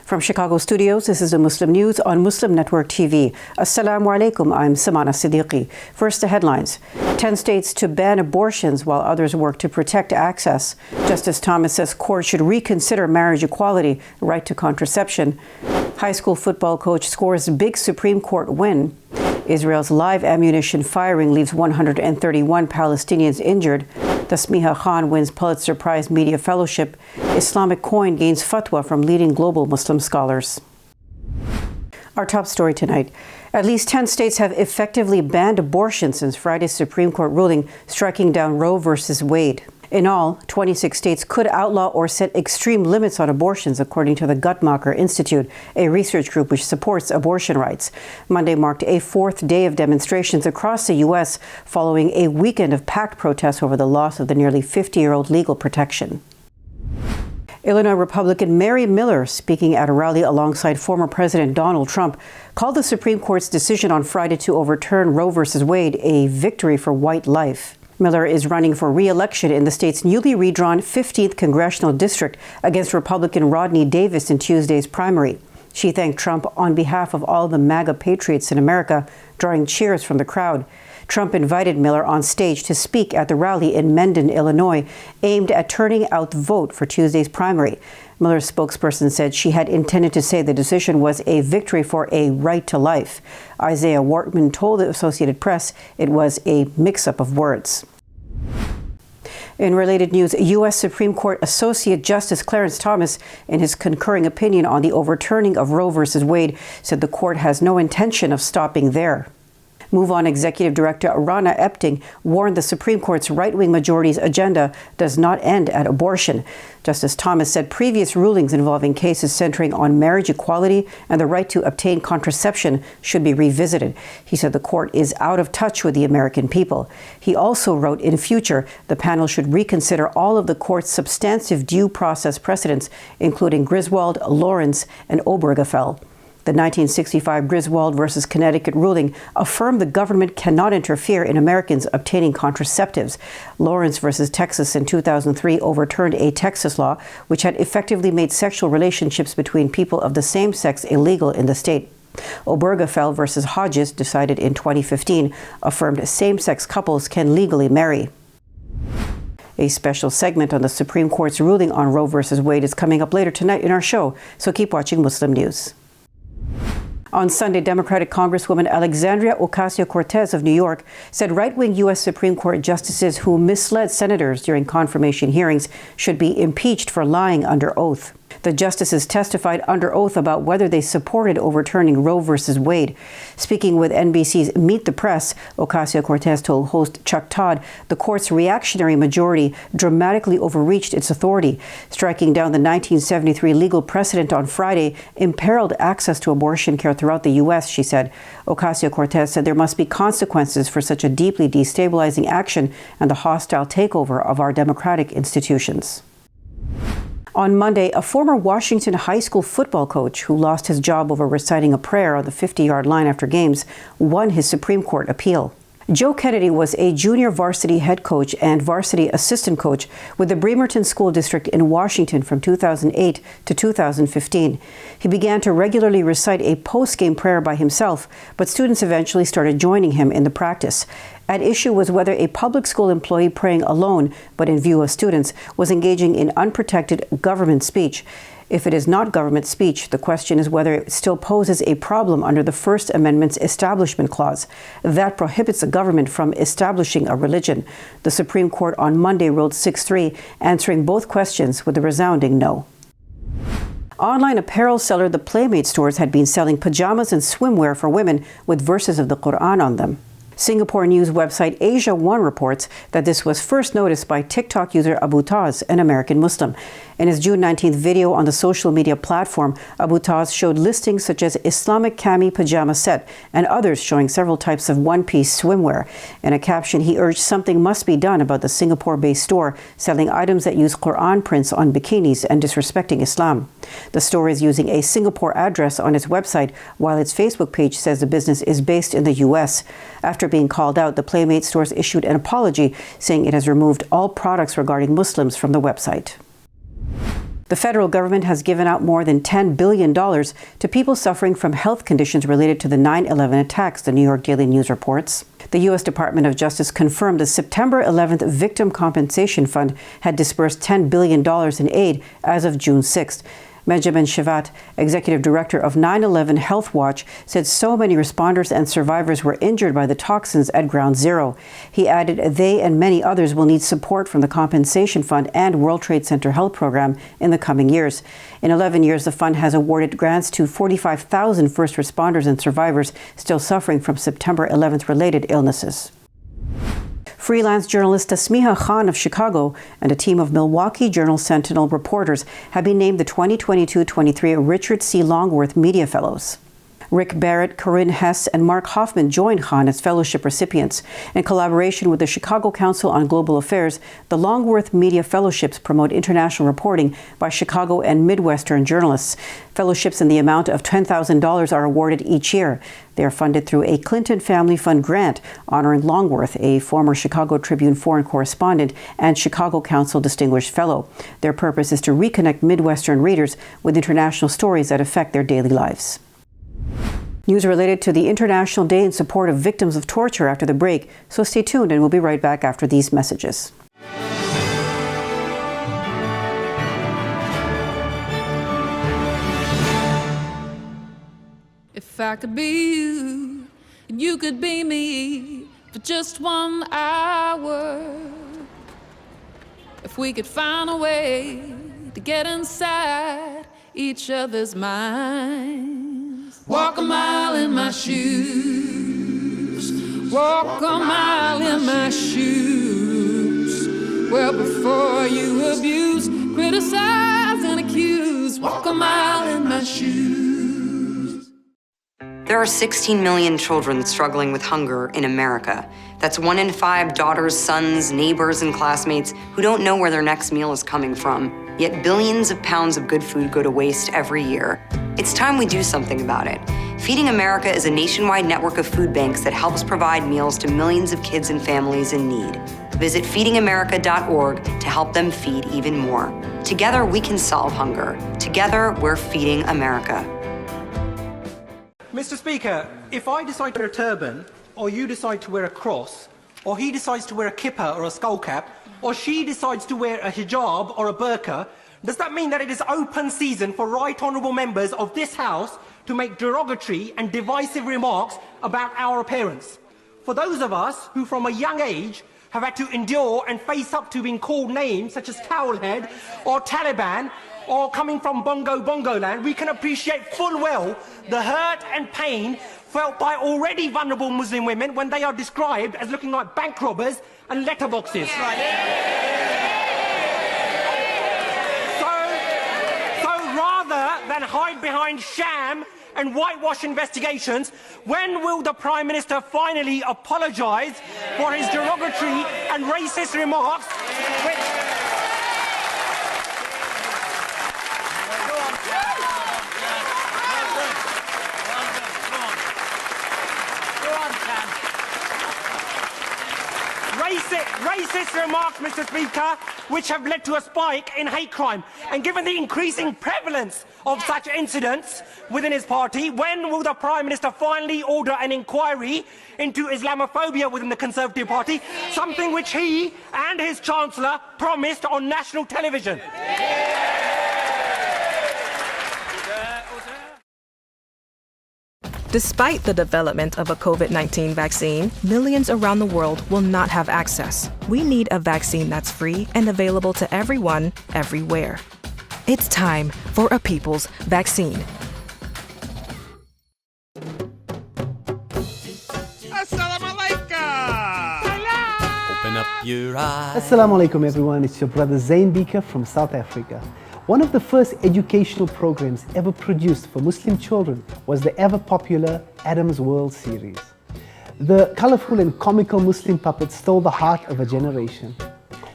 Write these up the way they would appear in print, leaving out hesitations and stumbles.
From Chicago studios, this is the Muslim News on Muslim Network TV. Assalamu alaikum, I'm Samana, Siddiqui. First, the headlines. 10 states to ban abortions while others work to protect access. Justice Thomas says court should reconsider marriage equality, right to contraception. High school football coach scores big Supreme Court win. Israel's live ammunition firing leaves 131 Palestinians injured. Tasmiha Khan wins Pulitzer Prize Media Fellowship. Islamic coin gains fatwa from leading global Muslim scholars. Our top story tonight. At least 10 states have effectively banned abortion since Friday's Supreme Court ruling striking down Roe v. Wade. In all, 26 states could outlaw or set extreme limits on abortions, according to the Guttmacher Institute, a research group which supports abortion rights. Monday marked a fourth day of demonstrations across the U.S. following a weekend of packed protests over the loss of the nearly 50-year-old legal protection. Illinois Republican Mary Miller, speaking at a rally alongside former President Donald Trump, called the Supreme Court's decision on Friday to overturn Roe v. Wade a victory for white life. Miller is running for re-election in the state's newly redrawn 15th congressional district against Republican Rodney Davis in Tuesday's primary. She thanked Trump on behalf of all the MAGA patriots in America, drawing cheers from the crowd. Trump invited Miller on stage to speak at the rally in Mendon, Illinois, aimed at turning out the vote for Tuesday's primary. Miller's spokesperson said she had intended to say the decision was a victory for a right to life. Isaiah Wortman told the Associated Press it was a mix-up of words. In related news, U.S. Supreme Court Associate Justice Clarence Thomas, in his concurring opinion on the overturning of Roe v. Wade, said the court has no intention of stopping there. MoveOn Executive Director Rana Epting warned the Supreme Court's right-wing majority's agenda does not end at abortion. Justice Thomas said previous rulings involving cases centering on marriage equality and the right to obtain contraception should be revisited. He said the court is out of touch with the American people. He also wrote, in future, the panel should reconsider all of the court's substantive due process precedents, including Griswold, Lawrence, and Obergefell. The 1965 Griswold versus Connecticut ruling affirmed the government cannot interfere in Americans obtaining contraceptives. Lawrence versus Texas in 2003 overturned a Texas law which had effectively made sexual relationships between people of the same sex illegal in the state. Obergefell versus Hodges, decided in 2015, affirmed same-sex couples can legally marry. A special segment on the Supreme Court's ruling on Roe v. Wade is coming up later tonight in our show, so keep watching Muslim News. On Sunday, Democratic Congresswoman Alexandria Ocasio-Cortez of New York said right-wing U.S. Supreme Court justices who misled senators during confirmation hearings should be impeached for lying under oath. The justices testified under oath about whether they supported overturning Roe v. Wade. Speaking with NBC's Meet the Press, Ocasio-Cortez told host Chuck Todd the court's reactionary majority dramatically overreached its authority. Striking down the 1973 legal precedent on Friday imperiled access to abortion care throughout the U.S., she said. Ocasio-Cortez said there must be consequences for such a deeply destabilizing action and the hostile takeover of our democratic institutions. On Monday, a former Washington high school football coach who lost his job over reciting a prayer on the 50-yard line after games won his Supreme Court appeal. Joe Kennedy was a junior varsity head coach and varsity assistant coach with the Bremerton School District in Washington from 2008 to 2015. He began to regularly recite a post-game prayer by himself, but students eventually started joining him in the practice. At issue was whether a public school employee praying alone, but in view of students, was engaging in unprotected government speech. If it is not government speech, the question is whether it still poses a problem under the First Amendment's Establishment Clause. That prohibits the government from establishing a religion. The Supreme Court on Monday ruled 6-3, answering both questions with a resounding no. Online apparel seller The Playmate Stores had been selling pajamas and swimwear for women with verses of the Quran on them. Singapore news website Asia One reports that this was first noticed by TikTok user Abu Taz, an American Muslim. In his June 19th video on the social media platform, Abu Taz showed listings such as Islamic cami pajama set and others showing several types of one-piece swimwear. In a caption, he urged something must be done about the Singapore-based store selling items that use Quran prints on bikinis and disrespecting Islam. The store is using a Singapore address on its website, while its Facebook page says the business is based in the U.S. After being called out, the Playmate Stores issued an apology, saying it has removed all products regarding Muslims from the website. The federal government has given out more than $10 billion to people suffering from health conditions related to the 9/11 attacks, the New York Daily News reports. The U.S. Department of Justice confirmed the September 11th Victim Compensation Fund had disbursed $10 billion in aid as of June 6th. Benjamin Shivat, executive director of 9/11 Health Watch, said so many responders and survivors were injured by the toxins at Ground Zero. He added they and many others will need support from the Compensation Fund and World Trade Center Health Program in the coming years. In 11 years, the fund has awarded grants to 45,000 first responders and survivors still suffering from September 11th related illnesses. Freelance journalist Tasmiha Khan of Chicago and a team of Milwaukee Journal-Sentinel reporters have been named the 2022-23 Richard C. Longworth Media Fellows. Rick Barrett, Corinne Hess, and Mark Hoffman joined Khan as fellowship recipients. In collaboration with the Chicago Council on Global Affairs, the Longworth Media Fellowships promote international reporting by Chicago and Midwestern journalists. Fellowships in the amount of $10,000 are awarded each year. They are funded through a Clinton Family Fund grant honoring Longworth, a former Chicago Tribune foreign correspondent and Chicago Council Distinguished Fellow. Their purpose is to reconnect Midwestern readers with international stories that affect their daily lives. News related to the International Day in support of victims of torture after the break, so stay tuned and we'll be right back after these messages. If I could be you, and you could be me for just 1 hour. If we could find a way to get inside each other's minds. Walk a mile in my shoes. Walk a mile in my shoes. Well, before you abuse, criticize, and accuse. Walk a mile in my shoes. There are 16 million children struggling with hunger in America. That's 1 in 5 daughters, sons, neighbors, and classmates who don't know where their next meal is coming from. Yet billions of pounds of good food go to waste every year. It's time we do something about it. Feeding America is a nationwide network of food banks that helps provide meals to millions of kids and families in need. Visit feedingamerica.org to help them feed even more. Together, we can solve hunger. Together, we're feeding America. Mr. Speaker, if I decide to wear a turban, or you decide to wear a cross, or he decides to wear a kippah or a skull cap, or she decides to wear a hijab or a burqa, does that mean that it is open season for right honourable members of this House to make derogatory and divisive remarks about our appearance? For those of us who from a young age have had to endure and face up to being called names such as Towelhead or Taliban, or coming from Bongo land, we can appreciate full well the hurt and pain felt by already vulnerable Muslim women when they are described as looking like bank robbers and letterboxes. So rather than hide behind sham and whitewash investigations, when will the Prime Minister finally apologise for his derogatory and racist remarks? Racist remarks, Mr. Speaker, which have led to a spike in hate crime. And given the increasing prevalence of such incidents within his party, when will the Prime Minister finally order an inquiry into Islamophobia within the Conservative Party, something which he and his Chancellor promised on national television? Despite the development of a COVID-19 vaccine, millions around the world will not have access. We need a vaccine that's free and available to everyone, everywhere. It's time for a people's vaccine. Assalamu alaikum! Open up your eyes. Assalamu alaikum everyone, it's your brother Zain Bika from South Africa. One of the first educational programs ever produced for Muslim children was the ever-popular Adam's World series. The colorful and comical Muslim puppets stole the heart of a generation.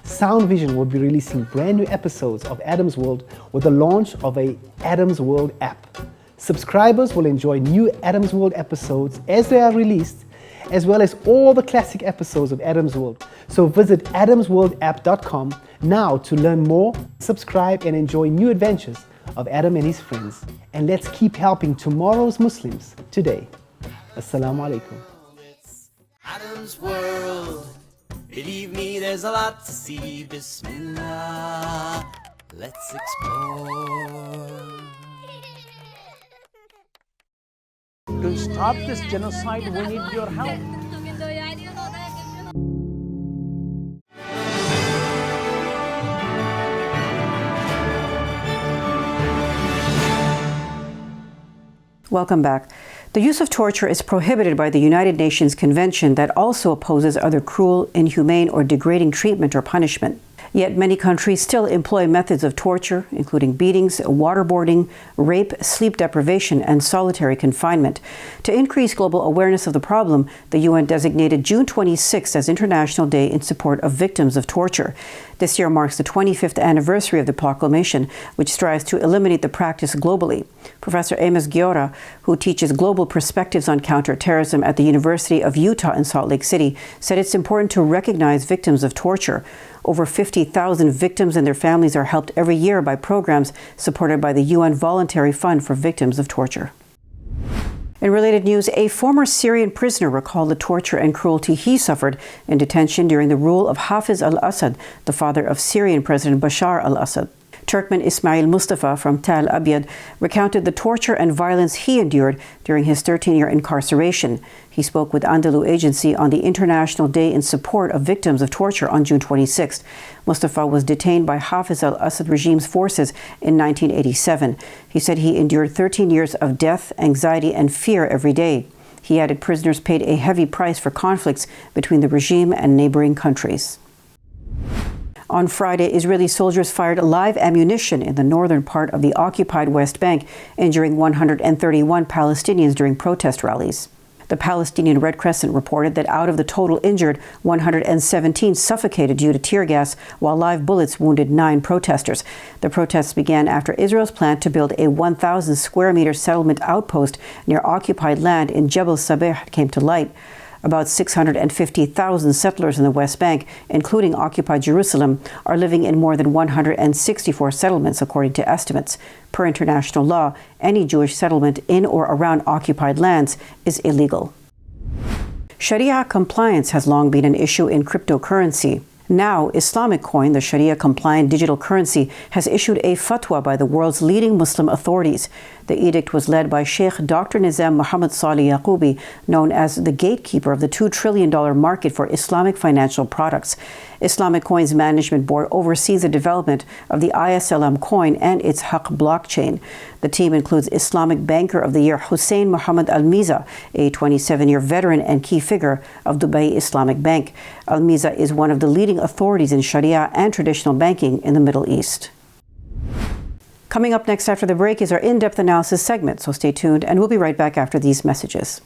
Sound Vision will be releasing brand new episodes of Adam's World with the launch of a Adam's World app. Subscribers will enjoy new Adam's World episodes as they are released, as well as all the classic episodes of Adam's World. So visit adamsworldapp.com now to learn more, subscribe, and enjoy new adventures of Adam and his friends. And let's keep helping tomorrow's Muslims today. Assalamu alaikum. Adam's World. Believe me, there's a lot to see. Bismillah. Let's explore. To stop this genocide, we need your help. Welcome back. The use of torture is prohibited by the United Nations Convention that also opposes other cruel, inhumane, or degrading treatment or punishment. Yet many countries still employ methods of torture, including beatings, waterboarding, rape, sleep deprivation, and solitary confinement. To increase global awareness of the problem, the UN designated June 26th as International Day in support of victims of torture. This year marks the 25th anniversary of the proclamation, which strives to eliminate the practice globally. Professor Amos Giora, who teaches global perspectives on counterterrorism at the University of Utah in Salt Lake City, said it's important to recognize victims of torture. Over 50,000 victims and their families are helped every year by programs supported by the UN Voluntary Fund for Victims of Torture. In related news, a former Syrian prisoner recalled the torture and cruelty he suffered in detention during the rule of Hafez al-Assad, the father of Syrian President Bashar al-Assad. Turkmen Ismail Mustafa from Tal Abyad recounted the torture and violence he endured during his 13-year incarceration. He spoke with Andalu Agency on the International Day in support of victims of torture on June 26th. Mustafa was detained by Hafez al-Assad regime's forces in 1987. He said he endured 13 years of death, anxiety, and fear every day. He added prisoners paid a heavy price for conflicts between the regime and neighboring countries. On Friday, Israeli soldiers fired live ammunition in the northern part of the occupied West Bank, injuring 131 Palestinians during protest rallies. The Palestinian Red Crescent reported that out of the total injured, 117 suffocated due to tear gas, while live bullets wounded 9 protesters. The protests began after Israel's plan to build a 1,000 square meter settlement outpost near occupied land in Jebel Sabeh came to light. About 650,000 settlers in the West Bank, including occupied Jerusalem, are living in more than 164 settlements, according to estimates. Per international law, any Jewish settlement in or around occupied lands is illegal. Sharia compliance has long been an issue in cryptocurrency. Now, Islamic coin, the Sharia-compliant digital currency, has issued a fatwa by the world's leading Muslim authorities. The edict was led by Sheikh Dr. Nizam Muhammad Salih Yaqoubi, known as the gatekeeper of the $2 trillion market for Islamic financial products. Islamic Coin's management board oversees the development of the ISLM coin and its Haq blockchain. The team includes Islamic Banker of the Year Hussein Muhammad Al-Miza, a 27-year veteran and key figure of Dubai Islamic Bank. Al-Miza is one of the leading authorities in Sharia and traditional banking in the Middle East. Coming up next after the break is our in-depth analysis segment, so stay tuned and we'll be right back after these messages.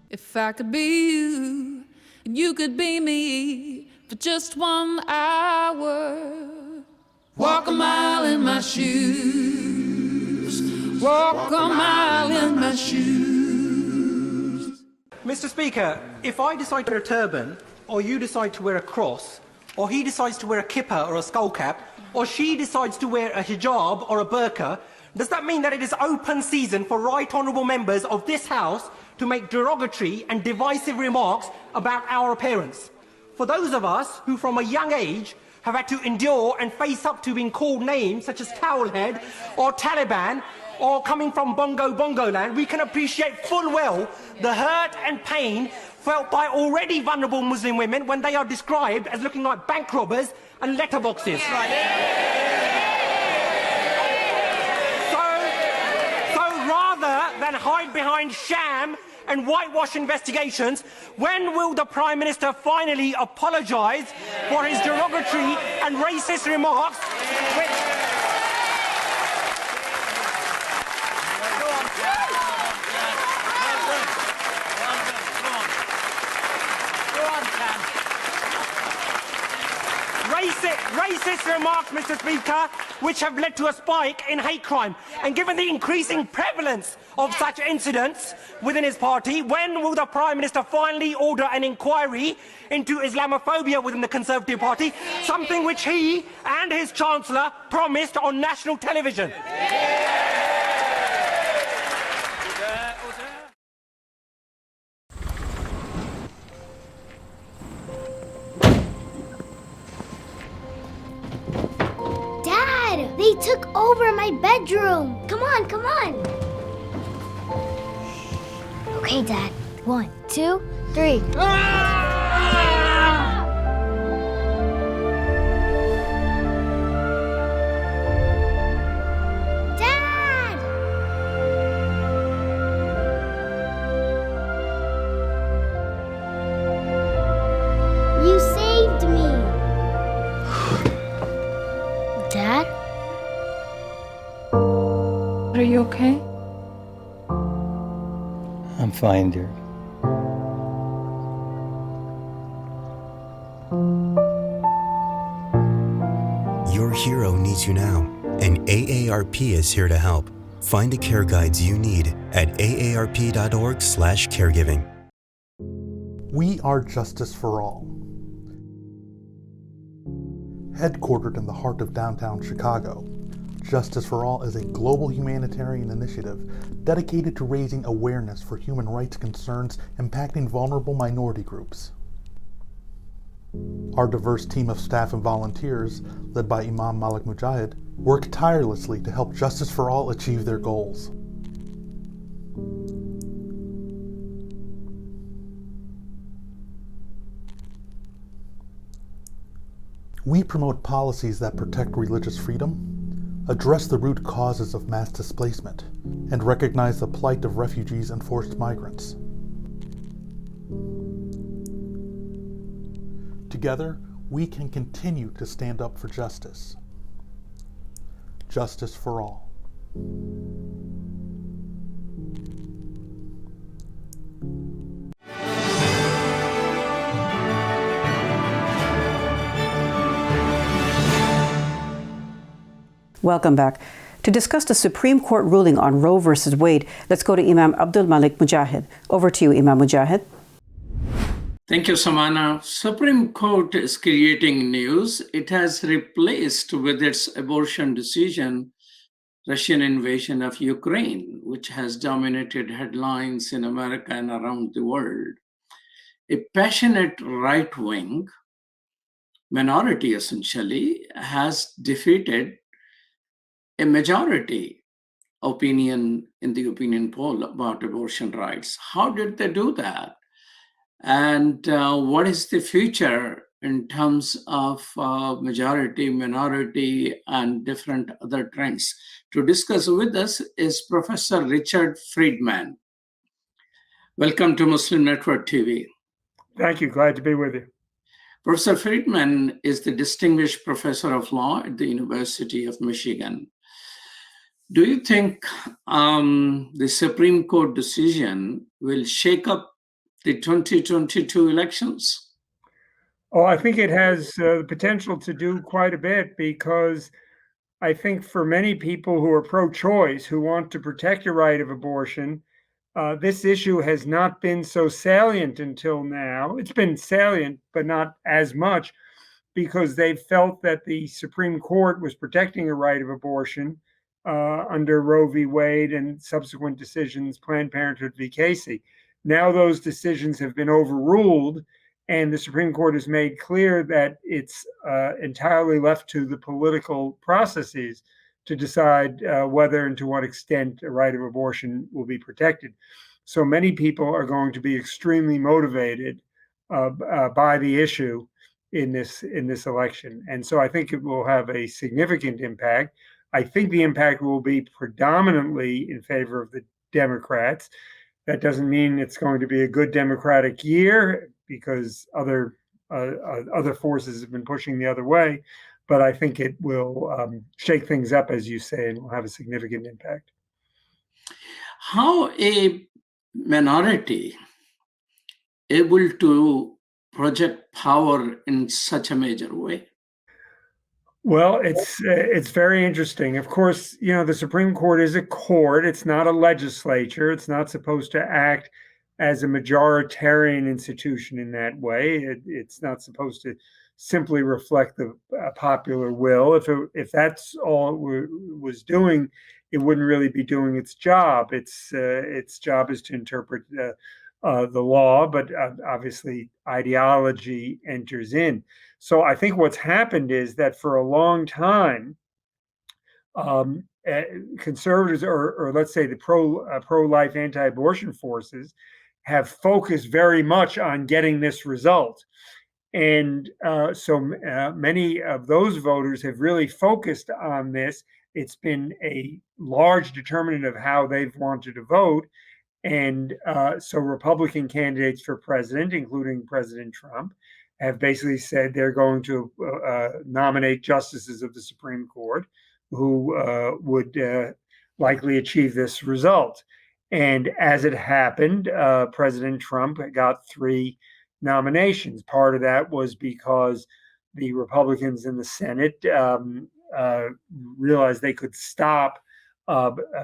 If I could be you, and you could be me for just 1 hour, walk a mile in my shoes, walk a mile in my shoes. Mr. Speaker, if I decide to wear a turban, or you decide to wear a cross, or he decides to wear a kippah or a skull cap, or she decides to wear a hijab or a burqa, does that mean that it is open season for right honourable members of this House to make derogatory and divisive remarks about our appearance? For those of us who from a young age have had to endure and face up to being called names such as Towelhead or Taliban, or coming from Bongo land, we can appreciate full well the hurt and pain felt by already vulnerable Muslim women when they are described as looking like bank robbers and letterboxes. So rather than hide behind sham and whitewash investigations, when will the Prime Minister finally apologise for his derogatory and racist remarks? Racist racist remarks, Mr. Speaker, which have led to a spike in hate crime. And given the increasing prevalence of such incidents within his party, when will the Prime Minister finally order an inquiry into Islamophobia within the Conservative Party, something which he and his Chancellor promised on national television? Dad, they took over my bedroom. Come on, come on. Okay, Dad. 1, 2, 3. Dad! You saved me. Dad? Are you okay? I'm fine, dear. Your hero needs you now, and AARP is here to help. Find the care guides you need at aarp.org/caregiving. We are Justice for All. Headquartered in the heart of downtown Chicago, Justice for All is a global humanitarian initiative dedicated to raising awareness for human rights concerns impacting vulnerable minority groups. Our diverse team of staff and volunteers, led by Imam Malik Mujahid, work tirelessly to help Justice for All achieve their goals. We promote policies that protect religious freedom, address the root causes of mass displacement, and recognize the plight of refugees and forced migrants. Together, we can continue to stand up for justice. Justice for all. Welcome back. To discuss the Supreme Court ruling on Roe versus Wade, let's go to Imam Abdul Malik Mujahid. Over to you, Imam Mujahid. Thank you, Samana. Supreme Court is creating news. It has replaced with its abortion decision Russian invasion of Ukraine, which has dominated headlines in America and around the world. A passionate right-wing minority, essentially, has defeated a majority opinion in the opinion poll about abortion rights. How did they do that? And what is the future in terms of majority, minority, and different other trends? To discuss with us is Professor Richard Friedman. Welcome to Muslim Network TV. Thank you. Glad to be with you. Professor Friedman is the Distinguished Professor of Law at the University of Michigan. Do you think the Supreme Court decision will shake up the 2022 elections? Oh, I think it has the potential to do quite a bit, because I think for many people who are pro-choice, who want to protect the right of abortion, this issue has not been so salient until now. It's been salient, but not as much, because they felt that the Supreme Court was protecting a right of abortion under Roe v. Wade and subsequent decisions, Planned Parenthood v. Casey. Now those decisions have been overruled, and the Supreme Court has made clear that it's entirely left to the political processes to decide whether and to what extent a right of abortion will be protected. So many people are going to be extremely motivated by the issue in this election. And so I think it will have a significant impact. I think the impact will be predominantly in favor of the Democrats. That doesn't mean it's going to be a good Democratic year, because other forces have been pushing the other way. But I think it will shake things up, as you say, and will have a significant impact. How a minority able to project power in such a major way? Well, it's very interesting. Of course, the Supreme Court is a court. It's not a legislature. It's not supposed to act as a majoritarian institution in that way. It's not supposed to simply reflect the popular will. If that's all it was doing, it wouldn't really be doing its job. Its job is to interpret the law, but obviously ideology enters in. So I think what's happened is that for a long time, conservatives, or let's say the pro-life, anti-abortion forces, have focused very much on getting this result. And so many of those voters have really focused on this. It's been a large determinant of how they've wanted to vote. And so Republican candidates for president, including President Trump, have basically said they're going to nominate justices of the Supreme Court who would likely achieve this result. And as it happened, President Trump got 3 nominations. Part of that was because the Republicans in the Senate realized they could stop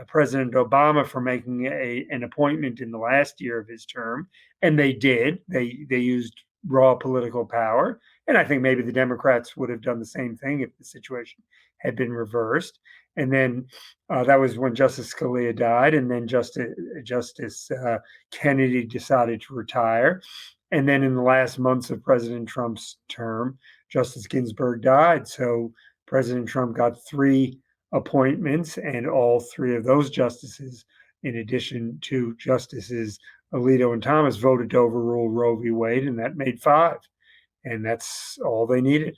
President Obama from making an appointment in the last year of his term, and they did. They used raw political power, and I think maybe the Democrats would have done the same thing if the situation had been reversed. And then that was when Justice Scalia died, and then Justice Kennedy decided to retire. And then in the last months of President Trump's term, Justice Ginsburg died. So President Trump got 3 appointments, and all 3 of those justices, in addition to Justices Alito and Thomas, voted to overrule Roe v. Wade, and that made 5. And that's all they needed.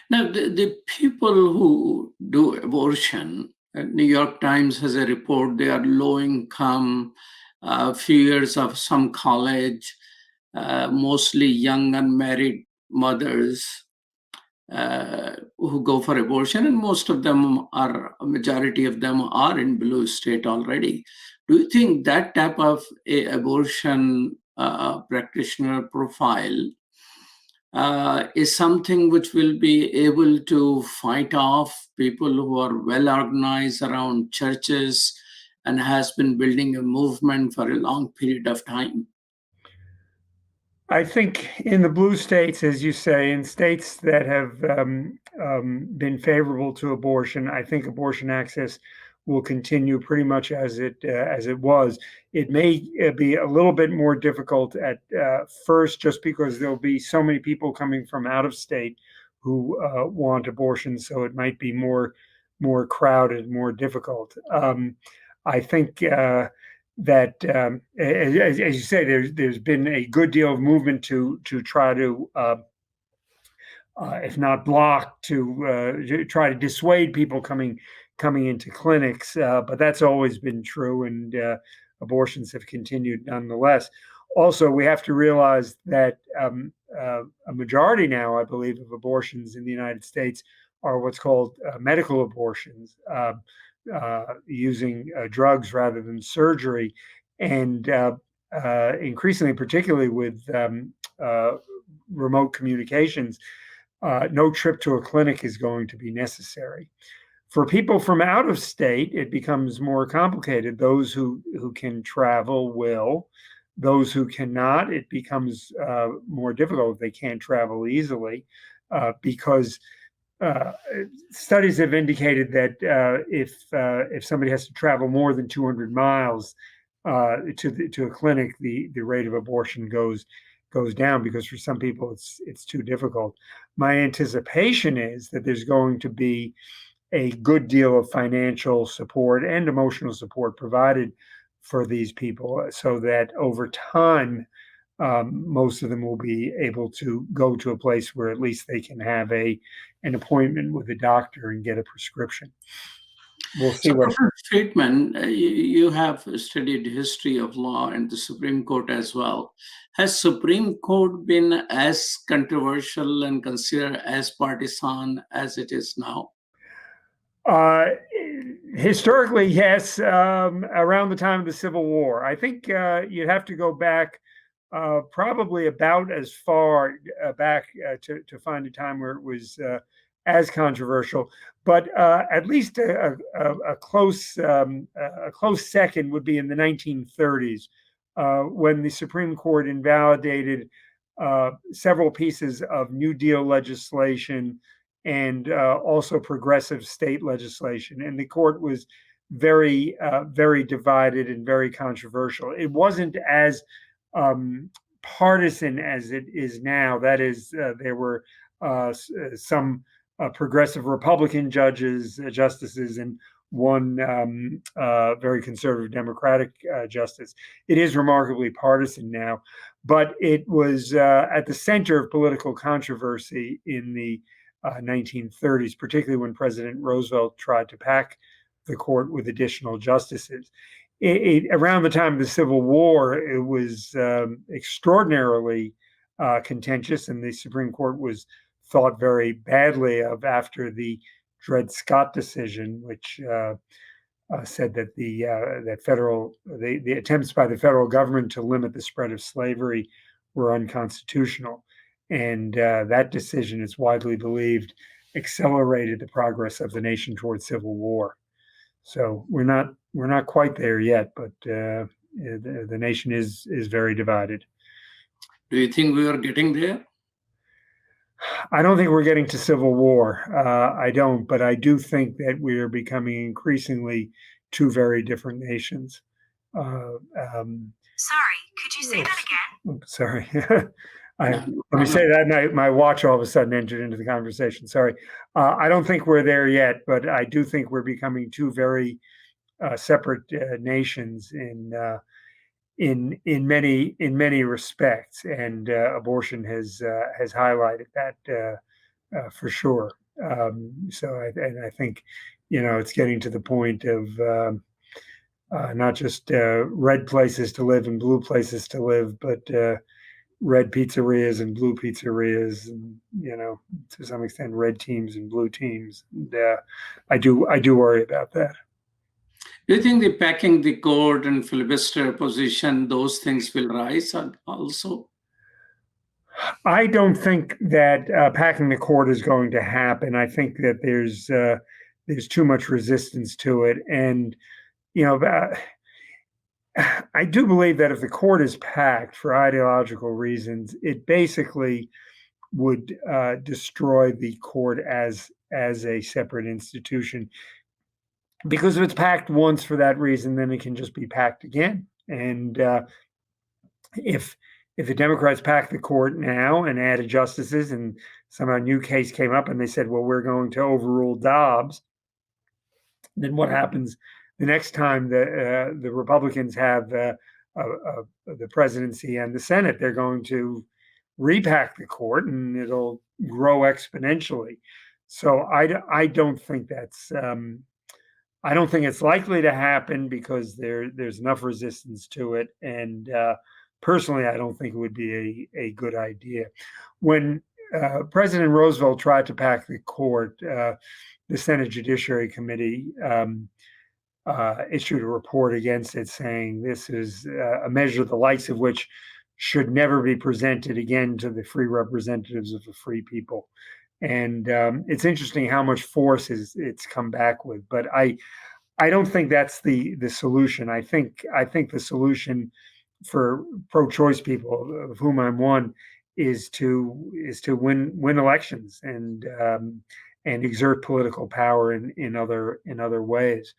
Now, the people who do abortion, New York Times has a report, they are low income, few years of some college, mostly young unmarried mothers who go for abortion, and most of them a majority of them are in blue state already. Do you think that type of abortion practitioner profile is something which will be able to fight off people who are well organized around churches and has been building a movement for a long period of time? I think in the blue states, as you say, in states that have been favorable to abortion, I think abortion access will continue pretty much as it was. It may be a little bit more difficult at first, just because there'll be so many people coming from out of state who want abortion, so it might be more crowded, more difficult. I think that, as you say, there's been a good deal of movement to try to, if not block, to try to dissuade people coming into clinics. But that's always been true, and abortions have continued nonetheless. Also, we have to realize that a majority now, I believe, of abortions in the United States are what's called medical abortions. Using drugs rather than surgery, and increasingly, particularly with remote communications, no trip to a clinic is going to be necessary. For people from out of state, it becomes more complicated. Those who can travel will. Those who cannot, it becomes more difficult if they can't travel easily, because studies have indicated that if somebody has to travel more than 200 miles to a clinic, the rate of abortion goes down, because for some people it's too difficult. My anticipation is that there's going to be a good deal of financial support and emotional support provided for these people, so that over time, most of them will be able to go to a place where at least they can have an appointment with a doctor and get a prescription. We'll see. Professor Friedman, you have studied history of law and the Supreme Court as well. Has Supreme Court been as controversial and considered as partisan as it is now? Historically, yes. Around the time of the Civil War, I think you'd have to go back probably about as far back to find a time where it was as controversial. But at least a close second would be in the 1930s, when the Supreme Court invalidated several pieces of New Deal legislation and also progressive state legislation. And the court was very divided and very controversial. It wasn't as partisan as it is now. That is, there were some progressive Republican justices, and one very conservative Democratic justice. It is remarkably partisan now, but it was at the center of political controversy in the 1930s, particularly when President Roosevelt tried to pack the court with additional justices. Around the time of the Civil War, it was extraordinarily contentious, and the Supreme Court was thought very badly of after the Dred Scott decision, which said that the attempts by the federal government to limit the spread of slavery were unconstitutional. And that decision, is widely believed, accelerated the progress of the nation towards civil war. So we're not quite there yet, but the nation is very divided. Do you think we are getting there? I don't think we're getting to civil war. I don't, but I do think that we are becoming increasingly two very different nations. Sorry, could you say that again? Sorry. Let me say that my watch all of a sudden entered into the conversation. Sorry. I don't think we're there yet, but I do think we're becoming two very separate nations in many respects, and abortion has highlighted that for sure. So I think it's getting to the point of not just red places to live and blue places to live, but red pizzerias and blue pizzerias, and to some extent red teams and blue teams. And I do worry about that. Do you think the packing the court and filibuster position, those things will rise also? I don't think that packing the court is going to happen. I think that there's too much resistance to it, and I do believe that if the court is packed for ideological reasons, it basically would destroy the court as a separate institution. Because if it's packed once for that reason, then it can just be packed again. And if the Democrats pack the court now and added justices, and somehow a new case came up and they said, well, we're going to overrule Dobbs, then what happens the next time the Republicans have the presidency and the Senate? They're going to repack the court, and it'll grow exponentially. So I don't think that's I don't think it's likely to happen, because there's enough resistance to it, and personally, I don't think it would be a good idea. When President Roosevelt tried to pack the court, the Senate Judiciary Committee issued a report against it, saying this is a measure the likes of which should never be presented again to the free representatives of the free people. And it's interesting how much force it's come back with. But I don't think that's the solution. I think the solution for pro-choice people, of whom I'm one, is to win elections and exert political power in other ways.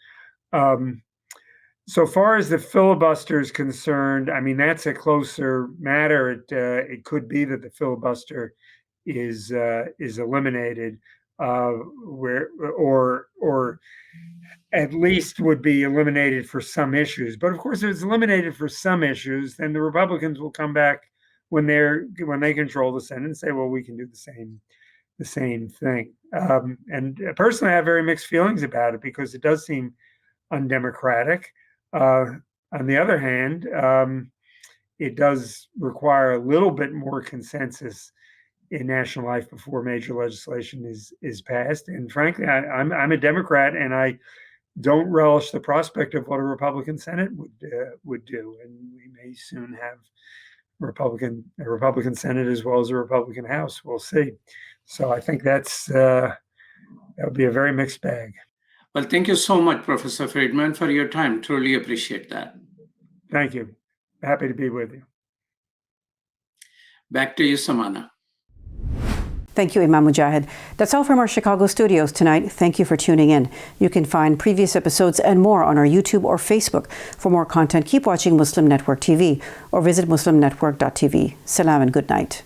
So far as the filibuster is concerned, I mean, that's a closer matter. It could be that the filibuster is eliminated, or at least would be eliminated for some issues. But of course, if it's eliminated for some issues, then the Republicans will come back when they control the Senate and say, well, we can do the same thing. And personally, I have very mixed feelings about it, because it does seem undemocratic. On the other hand, it does require a little bit more consensus in national life before major legislation is passed. And frankly, I'm a Democrat, and I don't relish the prospect of what a Republican Senate would do. And we may soon have Republican Senate as well as a Republican House. We'll see. So I think that'll be a very mixed bag. Well, thank you so much, Professor Friedman, for your time. Truly appreciate that. Thank you. Happy to be with you. Back to you, Samana. Thank you, Imam Mujahid. That's all from our Chicago studios tonight. Thank you for tuning in. You can find previous episodes and more on our YouTube or Facebook. For more content, keep watching Muslim Network TV or visit muslimnetwork.tv. Salam and good night.